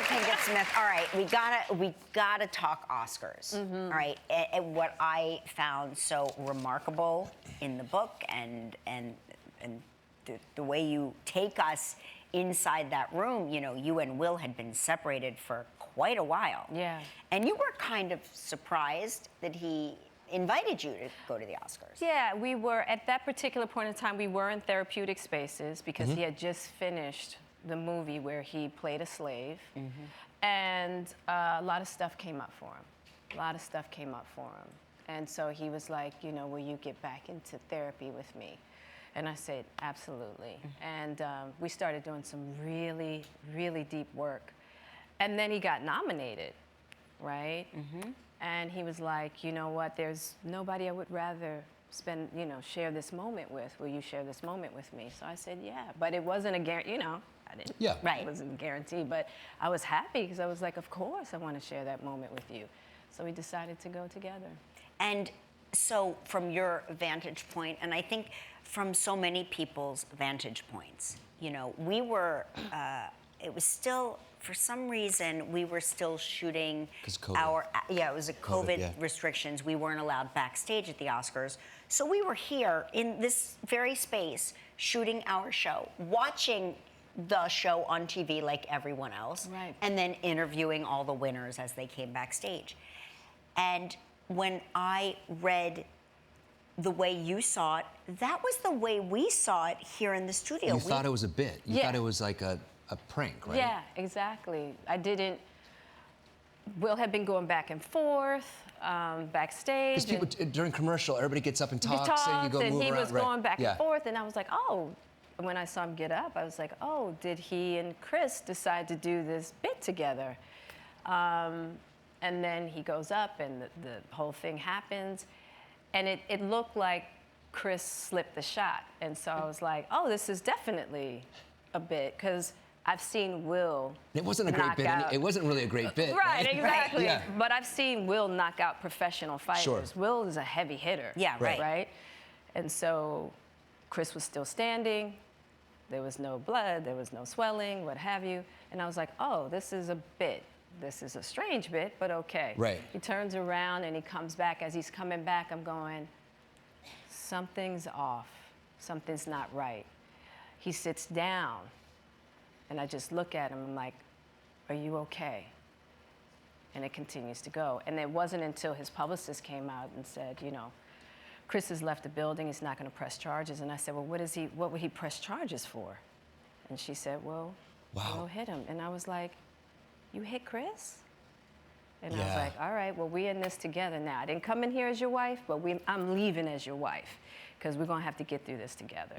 Pinkett Smith. All right, we gotta talk Oscars. All right, and what I found so remarkable in the book and the way you take us inside that room. You know, you and Will had been separated for quite a while. Yeah. And you were kind of surprised that he invited you to go to the Oscars. Yeah, we were, at that particular point in time, we were in therapeutic spaces because he had just finished the movie where he played a slave. And a lot of stuff came up for him. And so he was like, you know, will you get back into therapy with me? And I said, absolutely. And we started doing some really, really deep work. And then he got nominated, right? And he was like, you know what, there's nobody I would rather spend, you know, share this moment with. Will you share this moment with me? So I said, yeah. But it wasn't a guarantee, you know, I didn't, it wasn't a guarantee. But I was happy because I was like, of course I want to share that moment with you. So we decided to go together. And so from your vantage point, and I think from so many people's vantage points, you know, we were, it was still, for some reason, we were still shooting our, it was a COVID restrictions. We weren't allowed backstage at the Oscars. So we were here in this very space shooting our show, watching the show on TV like everyone else, and then interviewing all the winners as they came backstage. And when I read the way you saw it, that was the way we saw it here in the studio. You thought it was a bit. You thought it was like a prank, right? Yeah, exactly. I didn't. Will had been going back and forth backstage. Because people, during commercial, everybody gets up and talks and you go move around. And he was going back and forth, and I was like, oh. When I saw him get up, I was like, oh, did he and Chris decide to do this bit together? And then he goes up, and the whole thing happens. And it looked like Chris slipped the shot. And so I was like, oh, this is definitely a bit, because I've seen Will It wasn't a great bit. It wasn't really a great bit. Right, exactly. But I've seen Will knock out professional fighters. Will is a heavy hitter. Yeah, right. And so Chris was still standing. There was no blood. There was no swelling, what have you. And I was like, oh, this is a bit. This is a strange bit, but okay. Right. He turns around and he comes back. As he's coming back, I'm going, something's off. Something's not right. He sits down, and I just look at him. I'm like, are you okay? And it continues to go. And it wasn't until his publicist came out and said, you know, Chris has left the building. He's not going to press charges. And I said, well, what would he press charges for? And she said, well, Will hit him. And I was like, you hit Chris? And I was like, all right, well, we're in this together now. I didn't come in here as your wife, but I'm leaving as your wife, because we're going to have to get through this together.